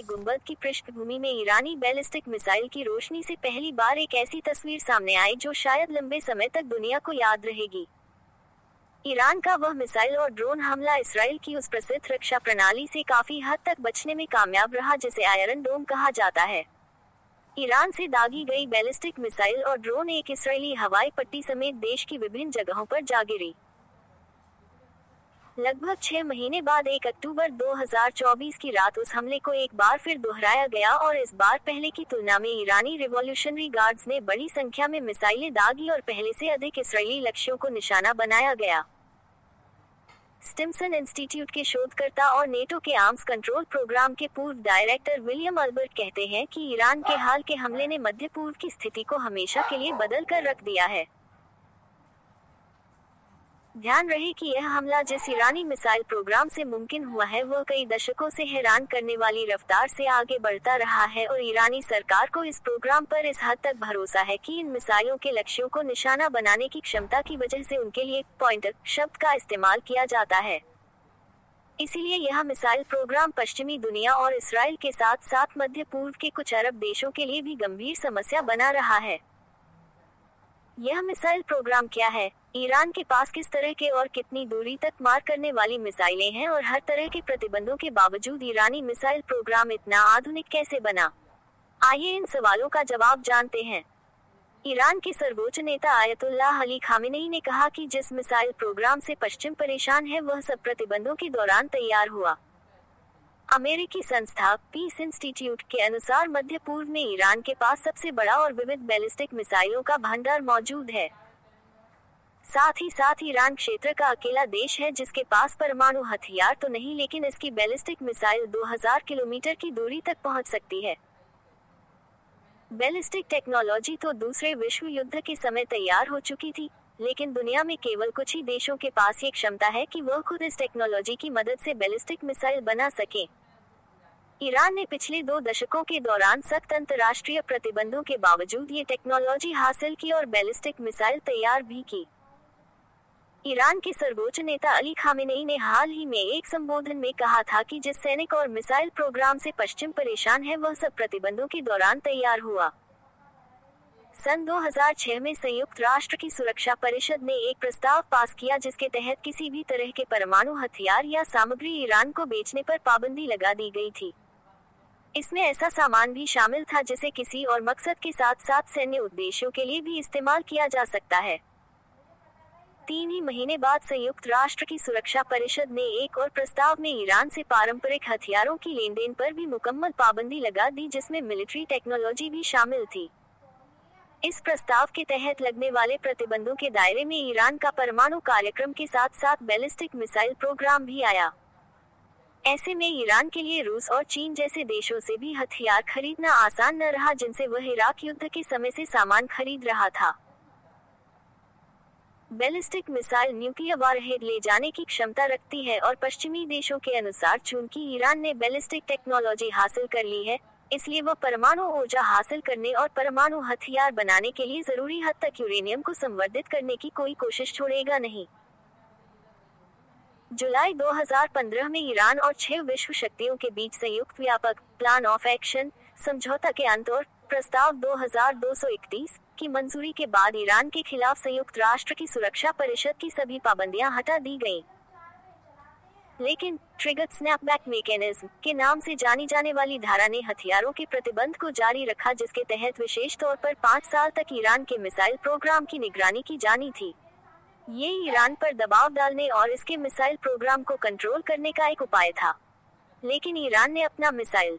गुंबद की पृष्ठभूमि में ईरानी बैलिस्टिक मिसाइल की रोशनी से पहली बार एक ऐसी तस्वीर सामने आई जो शायद लंबे समय तक दुनिया को याद रहेगी। ईरान का वह मिसाइल और ड्रोन हमला इसराइल की उस प्रसिद्ध रक्षा प्रणाली से काफी हद तक बचने में कामयाब रहा जिसे आयरन डोम कहा जाता है। ईरान से दागी गई बैलिस्टिक मिसाइल और ड्रोन एक इस्राएली हवाई पट्टी समेत देश की विभिन्न जगहों पर जा गिरी। लगभग 6 महीने बाद 1 अक्टूबर 2024 की रात उस हमले को एक बार फिर दोहराया गया और इस बार पहले की तुलना में ईरानी रिवॉल्यूशनरी गार्ड्स ने बड़ी संख्या में मिसाइलें दागी और पहले से अधिक इस्राएली लक्ष्यों को निशाना बनाया गया। स्टिम्सन इंस्टीट्यूट के शोधकर्ता और नेटो के आर्म्स कंट्रोल प्रोग्राम के पूर्व डायरेक्टर विलियम अल्बर्ट कहते हैं कि ईरान के हाल के हमले ने मध्य पूर्व की स्थिति को हमेशा के लिए बदल कर रख दिया है। ध्यान रहे कि यह हमला जिस ईरानी मिसाइल प्रोग्राम से मुमकिन हुआ है वह कई दशकों से हैरान करने वाली रफ्तार से आगे बढ़ता रहा है और ईरानी सरकार को इस प्रोग्राम पर इस हद तक भरोसा है कि इन मिसाइलों के लक्ष्यों को निशाना बनाने की क्षमता की वजह से उनके लिए पॉइंटर शब्द का इस्तेमाल किया जाता है। इसीलिए यह मिसाइल प्रोग्राम पश्चिमी दुनिया और इसराइल के साथ साथ मध्य पूर्व के कुछ अरब देशों के लिए भी गंभीर समस्या बना रहा है। यह मिसाइल प्रोग्राम क्या है? ईरान के पास किस तरह के और कितनी दूरी तक मार करने वाली मिसाइलें हैं और हर तरह के प्रतिबंधों के बावजूद ईरानी मिसाइल प्रोग्राम इतना आधुनिक कैसे बना? आइए इन सवालों का जवाब जानते हैं। ईरान के सर्वोच्च नेता आयतुल्लाह अली खामेनेई ने कहा कि जिस मिसाइल प्रोग्राम से पश्चिम परेशान है वह सब प्रतिबंधों के दौरान तैयार हुआ। अमेरिकी संस्था पीस इंस्टीट्यूट के अनुसार मध्य पूर्व में ईरान के पास सबसे बड़ा और विविध बैलिस्टिक मिसाइलों का भंडार मौजूद है। साथ ही साथ ईरान क्षेत्र का अकेला देश है जिसके पास परमाणु हथियार तो नहीं लेकिन इसकी बैलिस्टिक मिसाइल 2000 किलोमीटर की दूरी तक पहुंच सकती है। बैलिस्टिक टेक्नोलॉजी तो दूसरे विश्व युद्ध के समय तैयार हो चुकी थी, लेकिन दुनिया में केवल कुछ ही देशों के पास ये क्षमता है कि वह खुद इस टेक्नोलॉजी की मदद से बैलिस्टिक मिसाइल बना सके। ईरान ने पिछले 2 दशकों के दौरान सख्त अंतर्राष्ट्रीय प्रतिबंधों के बावजूद ये टेक्नोलॉजी हासिल की और बैलिस्टिक मिसाइल तैयार भी की। ईरान के सर्वोच्च नेता अली खामेनेई ने हाल ही में एक संबोधन में कहा था कि जिस सैनिक और मिसाइल प्रोग्राम से पश्चिम परेशान है वह सब प्रतिबंधों के दौरान तैयार हुआ। सन 2006 में संयुक्त राष्ट्र की सुरक्षा परिषद ने एक प्रस्ताव पास किया जिसके तहत किसी भी तरह के परमाणु हथियार या सामग्री ईरान को बेचने पर पाबंदी लगा दी गई थी। इसमें ऐसा सामान भी शामिल था जिसे किसी और मकसद के साथ साथ सैन्य उद्देश्यों के लिए भी इस्तेमाल किया जा सकता है। 3 ही महीने बाद संयुक्त राष्ट्र की सुरक्षा परिषद ने एक और प्रस्ताव में ईरान से पारंपरिक हथियारों की लेनदेन पर भी मुकम्मल पाबंदी लगा दी जिसमें मिलिट्री टेक्नोलॉजी भी शामिल थी। इस प्रस्ताव के तहत लगने वाले प्रतिबंधों के दायरे में ईरान का परमाणु कार्यक्रम के साथ साथ बैलिस्टिक मिसाइल प्रोग्राम भी आया। ऐसे में ईरान के लिए रूस और चीन जैसे देशों से भी हथियार खरीदना आसान न रहा जिनसे वह इराक युद्ध के समय से सामान खरीद रहा था। बैलिस्टिक मिसाइल न्यूक्लियर वारहेड ले जाने की क्षमता रखती है और पश्चिमी देशों के अनुसार चूंकि ईरान ने बैलिस्टिक टेक्नोलॉजी हासिल कर ली है, इसलिए वह परमाणु ऊर्जा हासिल करने और परमाणु हथियार बनाने के लिए जरूरी हद तक यूरेनियम को संवर्धित करने की कोई कोशिश छोड़ेगा नहीं। जुलाई 2015 में ईरान और 6 विश्व शक्तियों के बीच संयुक्त व्यापक प्लान ऑफ एक्शन समझौता के अंत और प्रस्ताव 2231 की मंजूरी के बाद ईरान के खिलाफ संयुक्त राष्ट्र की सुरक्षा परिषद की सभी पाबंदियां हटा दी गईं। लेकिन ट्रिगर्ड स्नैपबैक मैकेनिज्म के नाम से जानी जाने वाली धारा ने हथियारों के प्रतिबंध को जारी रखा जिसके तहत विशेष तौर पर 5 साल तक ईरान के मिसाइल प्रोग्राम की निगरानी की जानी थी। ये ईरान पर दबाव डालने और इसके मिसाइल प्रोग्राम को कंट्रोल करने का एक उपाय था। लेकिन ईरान ने अपना मिसाइल